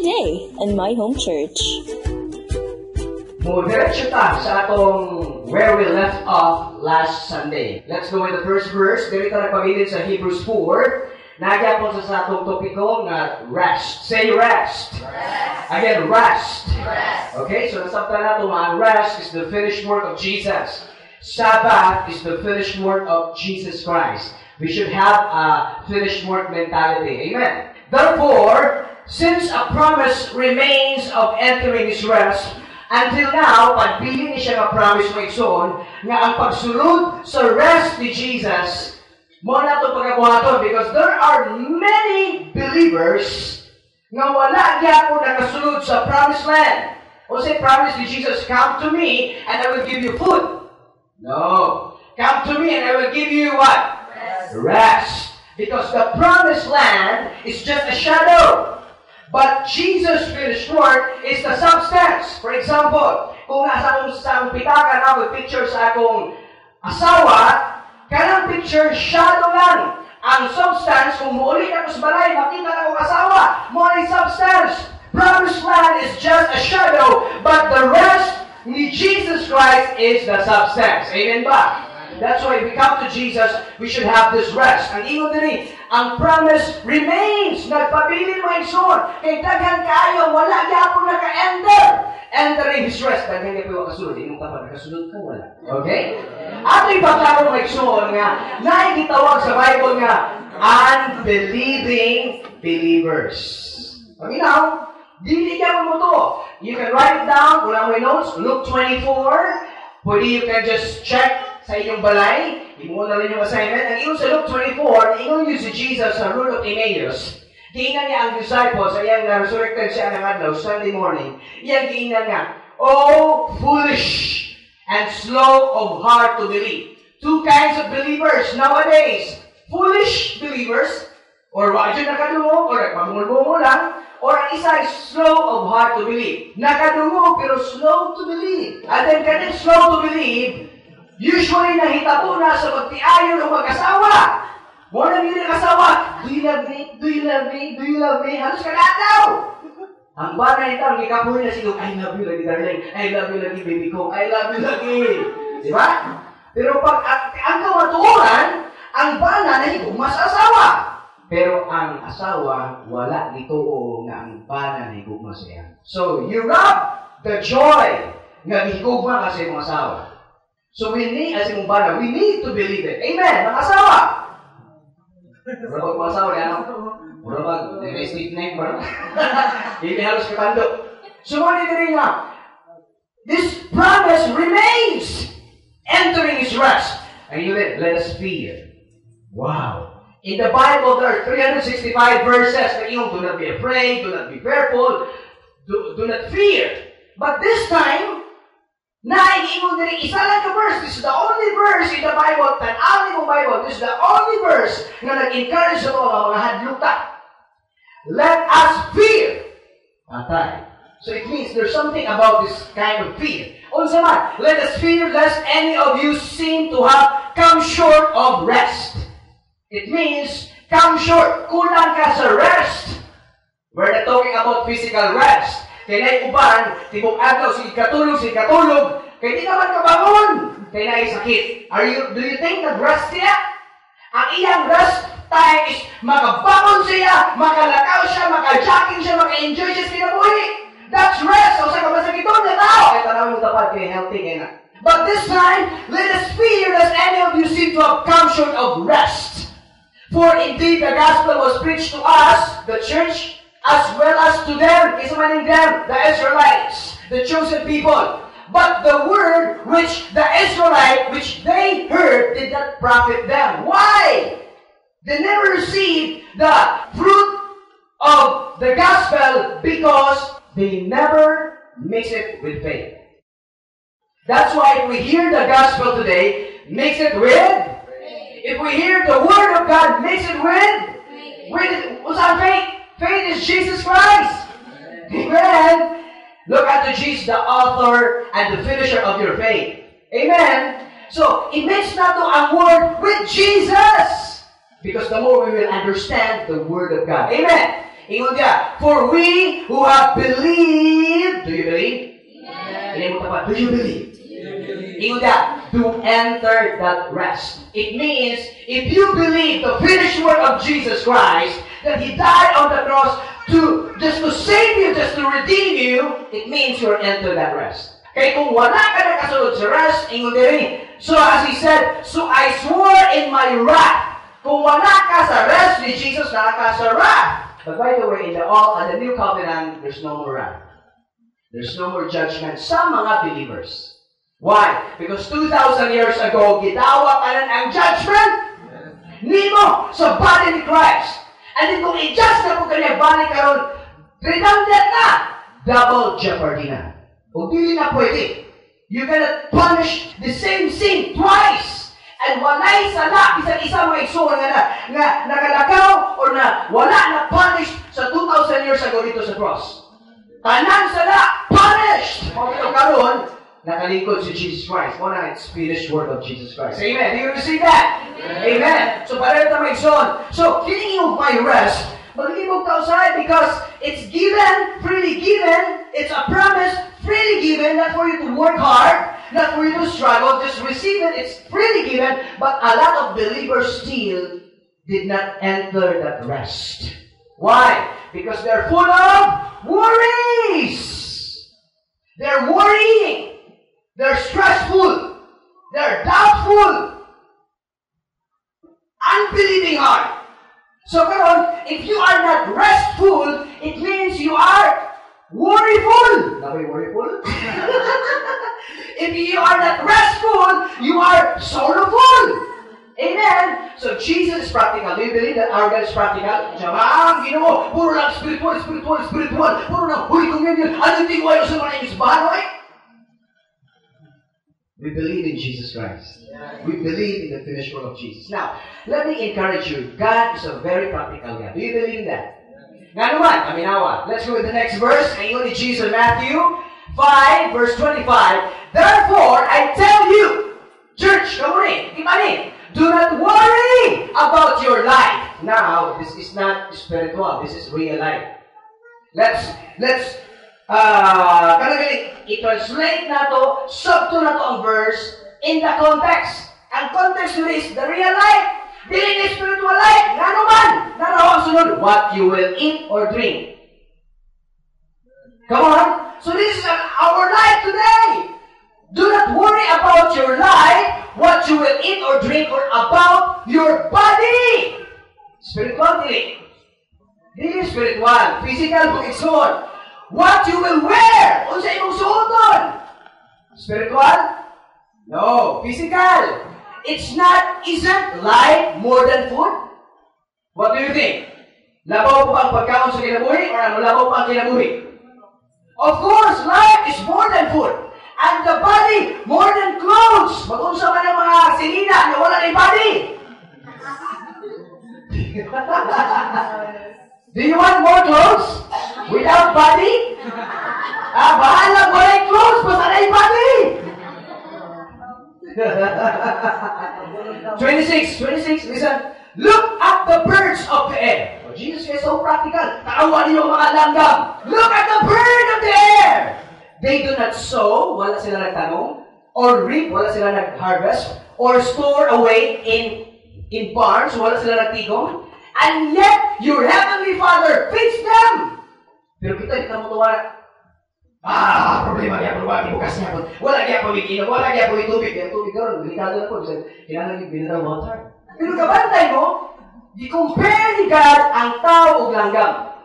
today in My Home Church. Diretso ta sa atong where we left off last Sunday. Let's go with the first verse. Dito nagpabilin sa Hebrews 4. Nagyapon sa atong topiko nga rest. Say rest. Rest. Again, rest. Rest. Okay, so nasabtan nato nga rest is the finished work of Jesus. Sabbath is the finished work of Jesus Christ. We should have a finished work mentality. Amen. Therefore, since a promise remains of entering His rest, until now, pagpili ni siya nga promise mo igsoon, nga ang pagsulod sa rest ni Jesus, mo na ito pagkakuhaton, because there are many believers nga wala gyapon nakasulod sa promised land. O say, promise ni Jesus, come to me and I will give you food. No. Come to me and I will give you what? Rest. Because the promised land is just a shadow. But Jesus' finished work is the substance. For example, kung nasa akong sa pitaka na with picture sa akong asawa, kanang picture shadow lang. Ang substance, kung muli ako sa balay, makita na akong asawa, more substance. Promised land is just a shadow, but the rest ni Jesus Christ is the substance. Amen ba? That's why we come to Jesus, we should have this rest. Ang ingon din, ang promise remains. Nagpabilin mo yung son. Kay daghan kayo, wala gyapon naka-enter. Entering His rest. Daghan niya po yung kasunod. Inong kapag nakasunod ka, wala. Okay? Ato ipaklaro mo yung son nga, naikitawag sa Bible nga, unbelieving believers. Paminaw, dili ka mo to. You can write it down, kung lang may notes, Luke 24. Pwede you can just check sa inyong balay. Imuon na rin yung assignment. Ang ingon sa Luke 24, ingon yun si Jesus sa road of Emmaus. Giinan niya ang disciples, ayang na-resurrected siya ng adlaw, Sunday morning. Iyang giinan nga, oh, foolish and slow of heart to believe. Two kinds of believers nowadays. Foolish believers, or wadyo nakadungo, or nagpamulbungo lang, or ang isa ay slow of heart to believe. Nakadungo, pero slow to believe. At then, kanin slow to believe, usually nahitabo na sa magtiayon ng mag-asawa. Mo na nila asawa, do you love me? Do you love me? Do you love me? Halos kalataw. Ang bana nito, ang ikapoy na sila, I love you lagi, darling. I love you lagi, baby ko. I love you lagi. Di ba? Pero pag ang kamatuoran, ang bana na higugma sa asawa. Pero ang asawa, wala dito o nga ang bana na higugma siya. So, you rob the joy nga higugma kasi mong asawa. So we need, as yung bana, we need to believe it. Amen! Mga asawa! Murabag mga asawa, ano? Murabag, may sleep name ba? Hindi halos katando. So mga dito rin nga, this promise remains entering His rest. And you let us fear. Wow! In the Bible, there are 365 verses that you do not be afraid, do not be fearful, do not fear. But this time, naiingon din isa lang ka verse. This is the only verse in the Bible, tan-awin mong Bible, this is the only verse na nag-encourage sa mga hadluta. Let us fear. Patay. So it means there's something about this kind of fear. Unsa man, let us fear lest any of you seem to have come short of rest. It means, come short, kulang ka sa rest. We're not talking about physical rest. Kaya uban, tibok adlaw, sige katulog, kaya di naman kabangon. Kaya na sakit. Do you think nag-rest siya? Ang iyang rest time is makabangon siya, makalakaw siya, maka-jogging siya, maka-enjoy siya sa kinabuhi. That's rest. O sa kamasakitong na tao. Kaya tanawin mo dapat kaya healthy kaya na. But this time, let us fear lest any of you seem to have come short of rest. For indeed the gospel was preached to us, the church, as well as to them, isamaning them, the Israelites, the chosen people. But the word which the Israelite, which they heard, did not profit them. Why? They never received the fruit of the gospel because they never mix it with faith. That's why if we hear the gospel today, mix it with faith. If we hear the word of God, mix it with what's our faith? Faith is Jesus Christ. Amen. Look at Jesus, the author and the finisher of your faith. Amen. So, i-mix na to ang word with Jesus. Because the more we will understand the Word of God. Amen. Ingon dia, for we who have believed, do you believe? Yes. Do you believe? Ingon dia, to enter that rest. It means, if you believe the finished work of Jesus Christ, that He died on the cross just to save you, just to redeem you, it means you're enter that rest. Kaya kung wala ka na kasunod sa rest, ingon dia rin. So as He said, so I swore in my wrath. Kung wala ka sa rest ni Jesus, wala ka sa wrath. But by the way, in the new covenant, there's no more wrath. There's no more judgment sa mga believers. Why? Because 2,000 years ago, gitawa ka na ang judgment nimo sa body ni Christ. And then kung i-judge na po kanya body karon, redundant na. Double jeopardy na. O dili na pwede. You cannot punish the same sin twice. And walay sala, bisan isa mga igsoon nga nakalakaw or na wala na punish sa 2,000 years ago dito sa cross. Tanan sala, punished! O ito karon, nakalingkod si Jesus Christ. Muna, it's finished work of Jesus Christ. Amen. Do you receive that? Amen. So, para ito may son. So, kining yung my rest, mag-ibog ka usay because it's given, freely given, it's a promise, freely given, not for you to work hard, not for you to struggle, just receive it, it's freely given, but a lot of believers still did not enter that rest. Why? Because they're full of worries. They're worrying. They're stressful. They're doubtful. Unbelieving heart. So, karon, if you are not restful, it means you are worryful. Are we worryful? If you are not restful, you are sorrowful. Amen. So, Jesus is practical. Do you believe that our God is practical? Jamang, ginawa, puro lang spiritual. Puro lang, huy, communion. Ano yung tingwayo sa mga inis bahanoy? We believe in Jesus Christ. We believe in the finished work of Jesus. Now, let me encourage you. God is a very practical God. Do you believe in that? Nga naman, aminawa. Let's go with the next verse. Ayun ni Jesus, Matthew 5, verse 25. Therefore, I tell you, church, come on in. Do not worry about your life. Now, this is not spiritual. This is real life. Let's i-translate na to, subto na to ang verse in the context. Ang context nyo is the real life. Dili the spiritual life. Nga naman. Naraw ang sunod. What you will eat or drink. Come on. So this is our life today. Do not worry about your life, what you will eat or drink, or about your body. Spiritual dili. Dili spiritual. Physical kung igsoon. What you will wear. Unsa imong suoton. Spiritual? No. Physical. Isn't life more than food? What do you think? Labaw pa ang pagkaon sa kinabuhi or ano labaw pa ang kinabuhi? Of course, life is more than food. And the body more than clothes. Mag-unsa man ang mga sinina na wala na body. Do you want more clothes? Without body? Bahala mo na yung clothes, basta na yung body. 26, listen. Look at the birds of the air. Oh, Jesus is so practical. Tarawan niyo mga langgam. Look at the bird of the air. They do not sow, wala sila nagtanong, or reap, wala sila nag-harvest, or store away in barns, wala sila nagtigong. And yet, your heavenly Father feeds them. Pero kita mo tuwa problema niya, bukas niya po. Wala niya po ikinom, wala niya po itubig. Yung tubig karon, delikado na po. Kailangan yung mineral water. Pero kabantay mo, di-compare ni God ang tao o langgam.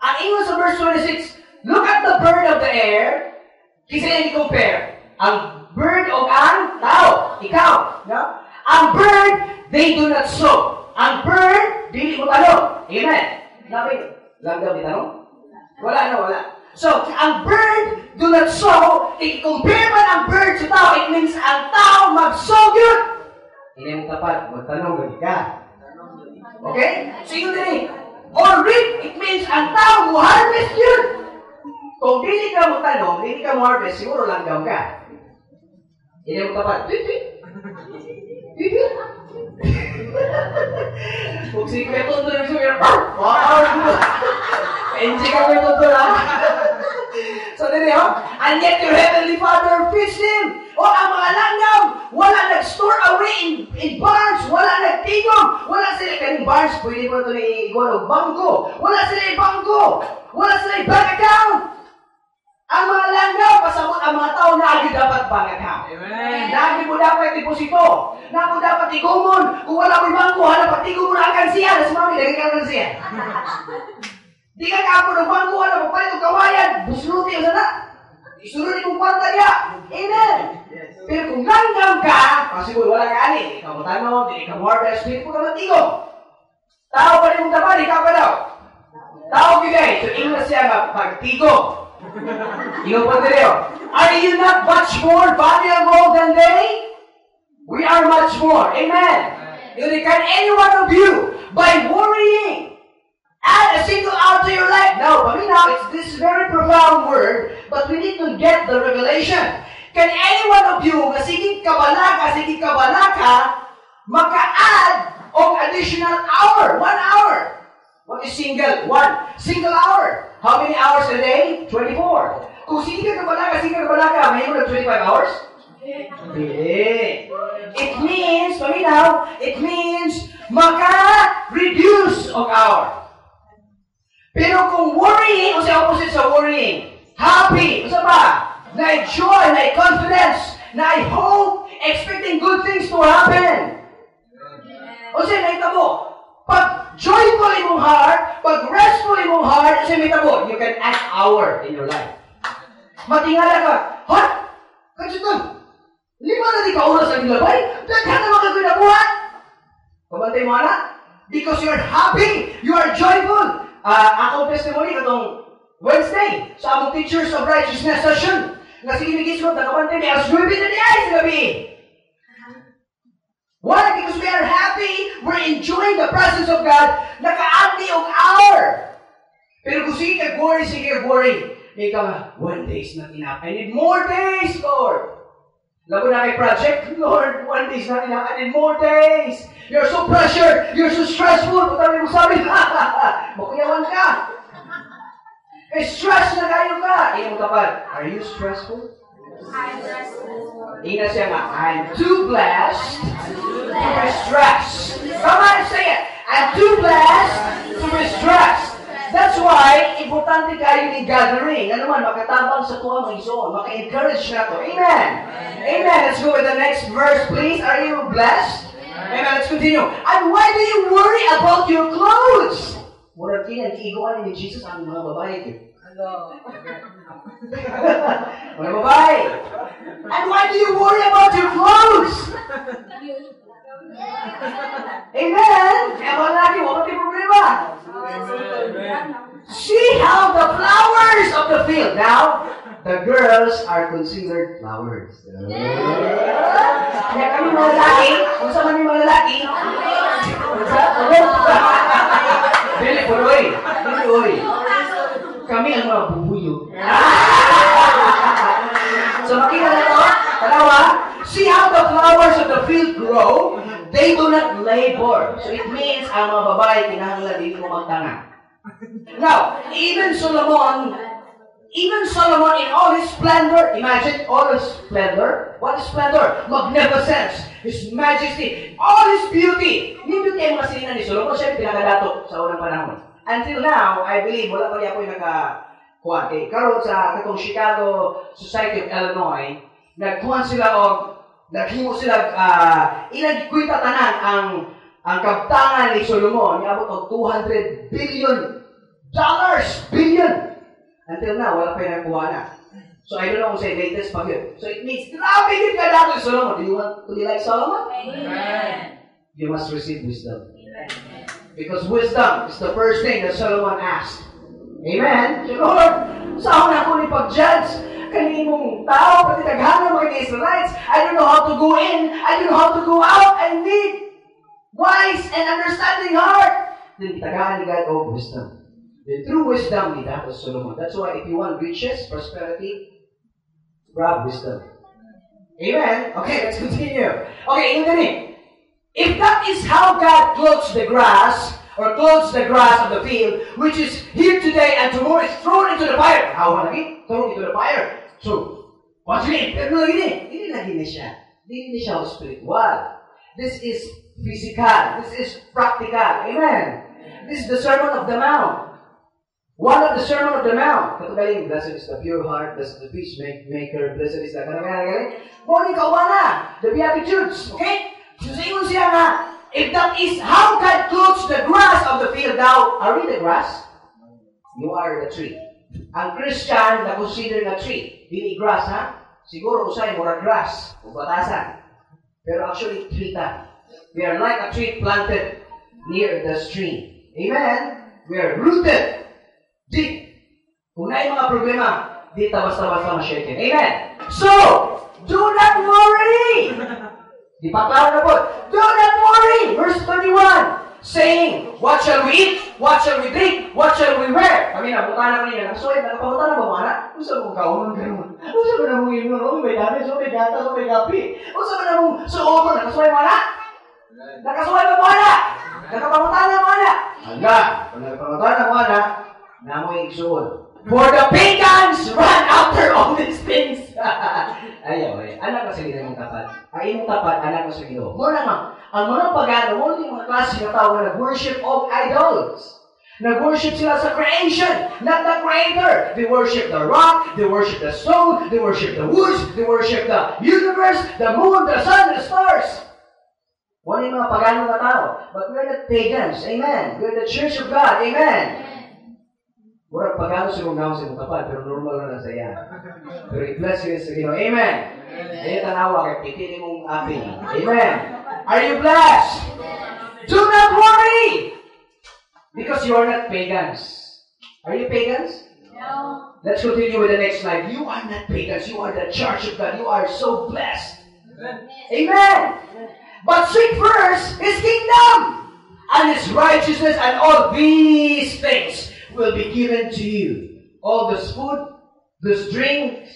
Ang ingon sa verse 26, look at the bird of the air. Kasi yan i-compare. Ang bird o ang tao. Ikaw. No? Ang bird, they do not sow. Ang bird, dili mo tanong. Amen. Sabi, langgam di tanong? Wala. So, ang bird do not sow. I-compare man ang bird sa tao, it means ang tao mag-sow yun. Hindi mo tapat, magtanong gani ka. Okay? So yun din. Or reap, it means ang tao mo harvest yun. Kung dili ka mo tanong, dili ka mo harvest, siguro langgam ka. Hindi mo tapat. Kung si Kuya Tondo yung sumiyo, enjoy ka Kuya Tondo lang. So, dito, and yet your heavenly Father feeds them. O, ang mga langgam, wala nag-store away in barns, wala nagtigom, wala sila kaning barns, pwede mo ito na i-iguan o bangko, wala sila i-bangko, wala sila i-bank account. Ang mga langgam, pasabot ang mga tao na agad dapat bank account. Amen. Lagi mo dapat deposito, na mo dapat igumon, kung wala mo bangko, hanap patigom mo na ang kansiya, na si mami, lagi ka ang kansiya. Di ka kapo ng bangko, hanap papalit ng kawayan, busluti o sana. Isunod itong kwarta niya. Amen. Pero kung langgam ka, kasi kung wala ka ani, ikaw matanaw, di ka harvest, hindi po ka matigom. Tao pa rin mong tapan, ikaw pa daw. Tao bigay, so ino na siya magtigom. Ino pa rin. Are you not much more valuable than they? We are much more. Amen. Can any one of you, by worrying, add a single hour to your life? No, I mean now, it's this very profound word, but we need to get the revelation. Can any one of you, sige kabalaka, maka-add of additional hour, 1 hour? What is single? 1 single hour. How many hours a day? 24. Kung sige kabalaka, may mo na 25 hours? It means, paminaw, it means maka-reduce of hour. Pero kung worrying, o sa opposite sa worrying, happy, o sa ba? Na joy, na confidence, na hope, expecting good things to happen. O sa may tabo, pag joyful imong heart, pag restful imong heart, o sa may tabo, you can add hour in your life. Matingala ka, hot, kachutan, 5 na di ka oras ang nilabay, daghan na mga ginabuhat. Kabantay mo na? Because you are happy, you are joyful. Akong testimony katong Wednesday sa among Teachers of Righteousness session nga sige migisgot nakabantay ni alas 9 na di ay sa gabi. Why? Because we are happy, we're enjoying the presence of God, naka-add og hour. Pero kung sige ka worry, may ka 1 day is not enough. I need more days, Lord. Lago na kay project, Lord, 1 day is not enough. I need more days. You're so pressured. You're so stressful. Pagkari mo sabi, makuyawan ka. Eh, stress na kayo ka. Iyong kapag, are you stressful? I'm stressful. Ina siya nga, I'm too blessed to be stressed. Come on, say it. I'm too blessed to be stressed. That's why, importante kayo ni gathering. Ano man, makatabang sa tuwa ng isoon. Maka-encourage na to. Amen. Amen. Let's go with the next verse, please. Are you blessed? Amen. Let's continue. And why do you worry about your clothes? Murag kinag-iigoan ni Jesus ang mga babae ko. Mga babae. And why do you worry about your clothes? Amen. Kaya mga laki, wala tayong problema. See how the flowers of the field. Now, the girls are considered flowers. Kaya kami mga lalaki, kung sa man yung mga lalaki, Dili, puloy. Kami ang mga bubuyo. So makita na ito, tanawa, see how the flowers of the field grow, they do not labor. So it means ang mga babae, kinahanglan dito mo magtanga. Now, even Solomon in all his splendor, imagine all his splendor. What is splendor? Magnificence, his majesty, all his beauty. Hindi kayo mga sininan ni Solomon, siya pinakadato sa unang panahon. Until now, I believe, wala pa niya po yung nakakuha. Karoon sa katong Chicago Society of Illinois, nagkuhan sila o naghimo sila, inagkwita tanan ang kabtangan ni Solomon, niabot og $200 billion. Until now, wala pa yung nakuha na. So I don't know kung sa latest pag yun. So it means, grabe yun ka dato ni Solomon. Do you want to be like Solomon? Amen. You must receive wisdom. Amen. Because wisdom is the first thing that Solomon asked. Amen? So Lord, saan na ako ni pag-judge? Kaninong tao, pati taghangan mga Israelites. I don't know how to go in. I don't know how to go out. I need wise and understanding heart. Then taghangan ni God of wisdom. The true wisdom ni that was Solomon. That's why if you want riches, prosperity, grab wisdom. Amen? Okay, let's continue. Okay, ingat ni. If that is how God clothes the grass, or clothes the grass of the field, which is here today and tomorrow is thrown into the fire. How lagi? Thrown into the fire. So, what's it? Pero lagi ni siya. Hindi siya spiritual. This is physical. This is practical. Amen. This is the Sermon of the Mount. One of the Sermon of the Mount. Katugaling, blessed is the pure heart, blessed is the peacemaker, blessed is the kanagaling. Morning kawana, the Beatitudes. Okay? So sa inyo siya nga, if that is how God clothes the grass of the field, now, are we the grass? You are the tree. Ang Christian, na-consider na tree. Dili grass, ha? Siguro usay, mura grass. O batasan. Pero actually, tree ta. We are like a tree planted near the stream. Amen? We are rooted deep. Kung na yung mga problema, di basta-basta ma-shaken. Amen? So, do not worry! Di pa klaro na po. Do not worry! Verse 31, saying, what shall we eat? What shall we drink? What shall we wear? Kami na, buta na kanina. So, nakapabuta na ba mga na? Usa mong kaunan ganun. Usa ba na mong inon? O, may dami. So, may gata. So, may gapi. Usa ba na mong suoto? Nakasuway mga na? Nakasuway ba mga na? Nakapabuta na mga na? Hangga. Kung nakapabuta na mga na, namoy igsuon. For the pagans run after all these things. Ayaw, anak kasi nila yung tapat. Ay, yung tapat, anak kasi nila. Muna nga, ang mga pagano, muna yung mga klase na tao na nag-worship of idols. Nag-worship sila sa creation, not the creator. They worship the rock, they worship the stone, they worship the woods, they worship the universe, the moon, the sun, the stars. Muna yung mga pagano na tao. But we're not pagans, amen. We're the church of God, amen. Murag pagano sa mong naman sa mong kapal, pero normal na sa iya. Pero i-bless you sa iyo. Amen. Ayan tanawa, kaya pitili mong api. Amen. Are you blessed? Do not worry! Because you are not pagans. Are you pagans? No. Let's continue with the next slide. You are not pagans. You are the church of God. You are so blessed. Amen. But seek first His kingdom and His righteousness, and all these things will be given to you. All this food, this drink,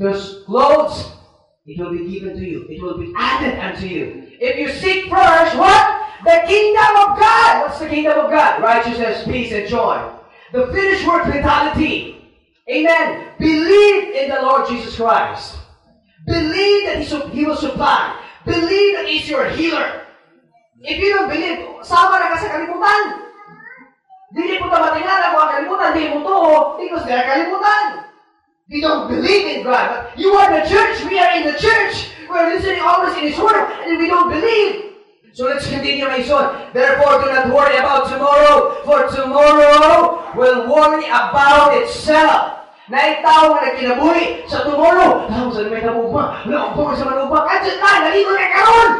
this clothes, it will be given to you. It will be added unto you. If you seek first, what? The kingdom of God. What's the kingdom of God? Righteousness, peace, and joy. The finished work mentality. Amen. Believe in the Lord Jesus Christ. Believe that He will supply. Believe that He's your healer. If you don't believe, sama na ka sa kalimutan. Dili po matingala mo ang kalimutan, di mo to, because they're kalimutan. You don't believe in God, but you are the church. We are in the church. We're listening always in His Word, and we don't believe. So let's continue, my son. Therefore, do not worry about tomorrow, for tomorrow will worry about itself. Naitaw nga nagkinabuhi sa tomorrow. Tawag sa may tabugma. Naupong sa manubang. At dyan na, nalito na karon.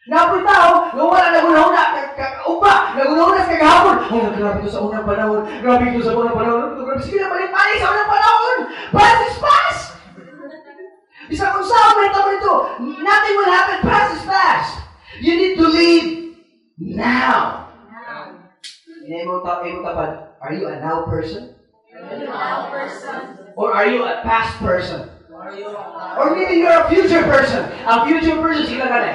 Napitaw, wala nagunahon na upa, nagunahon na sa kagahapon. Ay, grabe ito sa unang panahon. Grabe ito sa unang panahon. Grabe, sige na balik-balik sa unang panahon. Past is past. Bisa kung saan may tamo ito, nothing will happen. Past is past. You need to live now. Are you a now person? Or are you a past person? Or maybe you're a future person. A future person, sila ka na.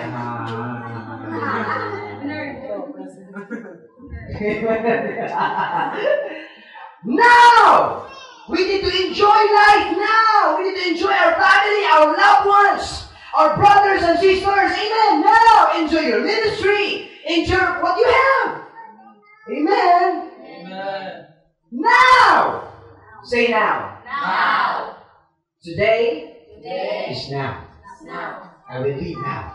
Now! We need to enjoy life now! We need to enjoy our family, our loved ones, our brothers and sisters. Amen! Now! Enjoy your ministry. Enjoy what you have. Amen! Amen. Now! Say now. Now. Today is now. I will leave now.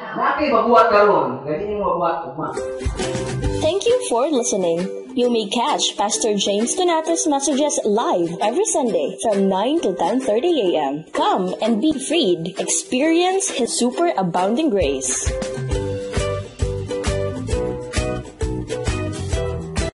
Nakay mabuhat karon, ganyan yung mabuhat ugma. Thank you for listening. You may catch Pastor James Donato's messages live every Sunday from 9 to 10:30 a.m. Come and be freed. Experience His super abounding grace.